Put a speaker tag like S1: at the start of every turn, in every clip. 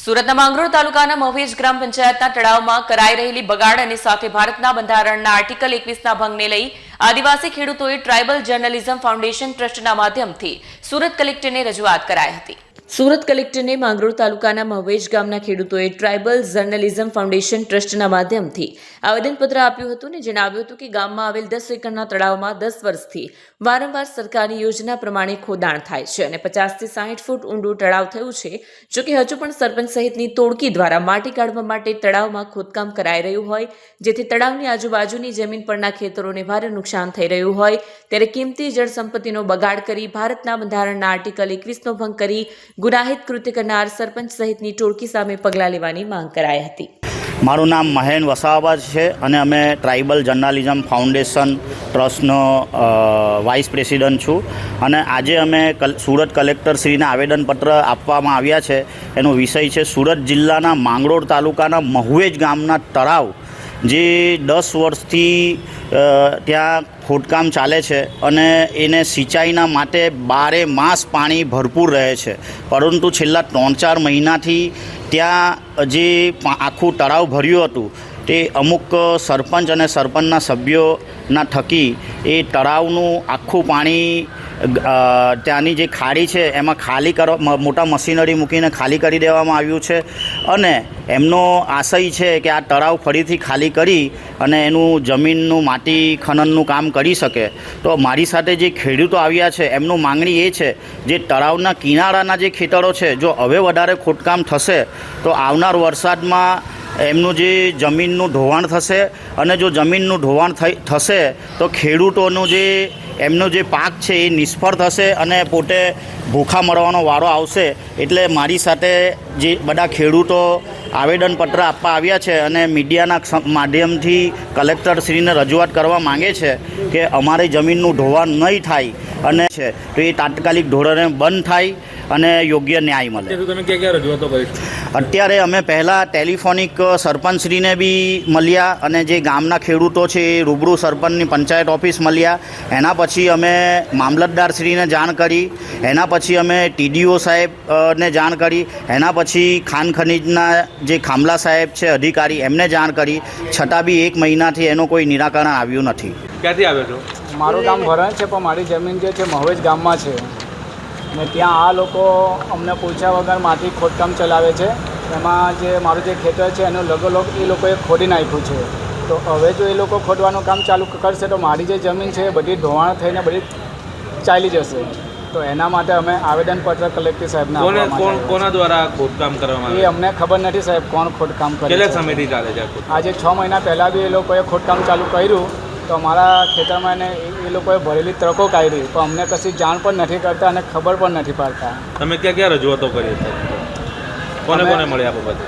S1: સુરતના માંગરોળ તાલુકાના મહવેજ ગ્રામ પંચાયતના તળાવમાં કરાઈ રહેલી બગાડ અને સાથે ભારતના બંધારણના આર્ટિકલ 21ના ભંગને લઈ આદિવાસી ખેડૂતોએ ટ્રાઇબલ જર્નલિઝમ ફાઉન્ડેશન ટ્રસ્ટના માધ્યમથી સુરત કલેક્ટરને રજૂઆત કરાઈ હતી। સુરત કલેક્ટરને માંગરોળ તાલુકાના મહવેજ ગામના ખેડૂતોએ ટ્રાઇબલ જર્નલિઝમ ફાઉન્ડેશન ટ્રસ્ટના માધ્યમથી આવેદનપત્ર આપ્યું હતું અને જણાવ્યું હતું કે ગામમાં આવેલ 10 એકરના તળાવમાં 10 વર્ષથી વારંવાર સરકારી યોજના પ્રમાણે ખોદાણ થાય છે અને 50 થી 60 ફૂટ ઊંડું તળાવ થયું છે। જો કે હજુ પણ સરપંચ સહિતની ટોળકી દ્વારા માટી કાઢવા માટે તળાવમાં ખોદકામ કરાઈ રહ્યું હોય, જેથી તળાવની આજુબાજુની જમીન પરના ખેતરોને ભારે નુકસાન થઈ રહ્યું હોય, ત્યારે કિંમતી જળ સંપત્તિનો બગાડ કરી ભારતના બંધારણના આર્ટિકલ 21નો ભંગ કરી ગુનાહિત કૃત્ય કરનાર સરપંચ સહિતની ટોળકી સામે પગલાં લેવાની માંગ કરાઈ હતી।
S2: મારું નામ મહેન વસાવા છે અને અમે ટ્રાઇબલ જર્નલિઝમ ફાઉન્ડેશન ટ્રસ્ટનો વાઇસ પ્રેસિડન્ટ છું અને આજે અમે સુરત કલેક્ટરશ્રીને આવેદનપત્ર આપવામાં આવ્યા છે। એનો વિષય છે સુરત જિલ્લાના માંગરોળ તાલુકાના મહવેજ ગામના તળાવ જે 10 વર્ષથી ત્યાં ખોદકામ ચાલે છે અને એને સિંચાઈના માટે 12 માસ પાણી ભરપૂર રહે છે, પરંતુ છેલ્લા 3-4 મહિનાથી ત્યાં જે આખું તળાવ ભર્યું હતું તે અમુક સરપંચ અને સરપંચના સભ્યોના થકી એ તળાવનું આખું પાણી ત્યાંની જે ખાડી છે એમાં ખાલી કરવા મોટા મશીનરી મૂકીને ખાલી કરી દેવામાં આવ્યું છે અને એમનો આશય છે કે આ તળાવ ફરીથી ખાલી કરી અને એનું જમીનનું માટી ખનનનું કામ કરી શકે। તો મારી સાથે જે ખેડૂતો આવ્યા છે એમનું માંગણી એ છે જે તળાવના કિનારાના જે ખેતરો છે, જો હવે વધારે ખોદકામ થશે તો આવનાર વરસાદમાં એમનું જે જમીનનું ધોવાણ થશે અને જો જમીનનું ધોવાણ થશે તો ખેડૂતોનું જે એમનો જે પાક છે એ નિષ્ફળ થશે અને પોતે ભૂખા મરવાનો વારો આવશે। એટલે મારી સાથે જે બધા ખેડૂતો આવેદનપત્ર આપવા આવ્યા છે અને મીડિયાના માધ્યમથી કલેક્ટરશ્રીને રજૂઆત કરવા માંગે છે કે અમારી જમીનનું ધોવાણ નહીં થાય અને છે તો એ તાત્કાલિક ધોરણે બંધ થાય અને યોગ્ય ન્યાય મળે।
S3: તમે ક્યાં રજૂઆતો કરી?
S2: અત્યારે અમે પહેલાં ટેલિફોનિક સરપંચશ્રીને બી મળ્યા અને જે ગામના ખેડૂતો છે એ રૂબરૂ સરપંચની પંચાયત ઓફિસ મળ્યા। એના પછી અમે મામલતદારશ્રીને જાણ કરી, એના પછી અમે TDO સાહેબને જાણ કરી, એના પછી ખાન ખનીજના જે ખામલા સાહેબ છે અધિકારી એમને જાણ કરી, છતાં બી 1 મહિનાથી એનું કોઈ નિરાકરણ આવ્યું નથી।
S3: ક્યાંથી આવ્યો છો?
S4: મારું ગામ ભરણ છે પણ મારી જમીન જે છે મહવેજ ગામમાં છે ને ત્યાં આ લોકો અમને પૂછ્યા વગર માટી ખોદકામ ચલાવે છે। એમાં જે મારું જે ખેતર છે એનું લગોલગ એ લોકોએ ખોદી નાખ્યું છે। તો હવે જો એ લોકો ખોદવાનું કામ ચાલુ કરશે તો મારી જે જમીન છે એ બધી ધોવાણ થઈને બધી ચાલી જશે। તો એના માટે અમે આવેદનપત્ર કલેક્ટર સાહેબને
S3: કોના દ્વારા ખોદકામ કરવામાં
S4: એ અમને ખબર નથી સાહેબ કોણ ખોદકામ કરે।
S3: કેટલા સમયથી ચાલે છે?
S4: આજે 6 મહિના પહેલાં બી એ લોકોએ ખોદકામ ચાલુ કર્યું તો અમારા ખેતરમાં એ લોકોએ ભરેલી ટ્રકો કાઢી તો અમને કશી જાણ પણ નથી કરતા અને ખબર પણ નથી પાડતા।
S3: તમે ક્યાં રજૂઆતો કરી? કોને મળ્યા બાબતે?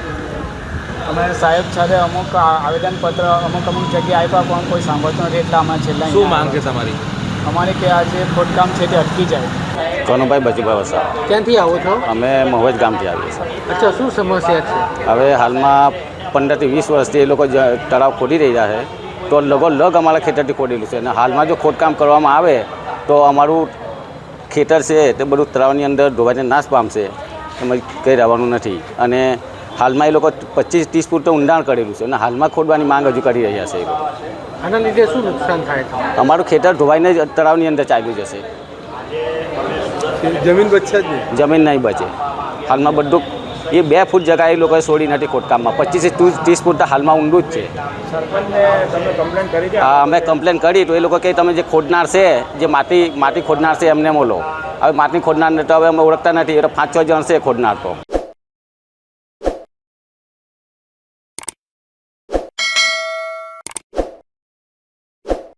S4: અમે સાહેબ સાથે અમુક આવેદનપત્ર અમુક જગ્યાએ આપ્યા પણ કોઈ સાંભળતું નથી, એટલે અમે છેલ્લા
S3: શું માંગ છે તમારી?
S4: અમારી કે આ જે ખોદકામ છે તે અટકી જાય।
S5: કનુભાઈ બચુભાઈ વસાવા।
S6: ક્યાંથી આવો છો?
S5: અમે મહવેજ ગામથી આવીએ છીએ।
S6: અચ્છા, શું સમસ્યા છે?
S5: હવે હાલમાં 15 થી 20 વર્ષથી એ લોકો તળાવ ખોદી રહ્યા છે, તો લગોલગ અમારા ખેતરથી ખોદેલું છે અને હાલમાં જો ખોદકામ કરવામાં આવે તો અમારું ખેતર છે તે બધું તળાવની અંદર ધોવાઈને નાશ પામશે, એમાં કંઈ રહેવાનું નથી। અને હાલમાં એ લોકો 25-30 ફૂટ તો ઊંડાણ કરેલું છે અને હાલમાં ખોદવાની માંગ હજુ કરી રહ્યા છે એ લોકો।
S6: આના લીધે શું નુકસાન થાય?
S5: અમારું ખેતર ધોવાઈને તળાવની અંદર ચાલ્યું જશે,
S6: જમીન બચશે જ નહીં?
S5: જમીન નહીં બચે। હાલમાં બધું એ 2 ફૂટ જગ્યાએ એ લોકોએ છોડી નથી ખોદકામમાં, 25 થી 30 ફૂટ તો હાલમાં ઊંડું જ છે। હા, અમે કમ્પ્લેન કરી તો એ લોકો કે તમે જે ખોદનાર છે, જે માટી ખોદનાર છે એમને બોલો। હવે માટી ખોદનાર તો હવે અમે ઓળખતા નથી, એટલે 5-6 જણ છે ખોદનાર તો।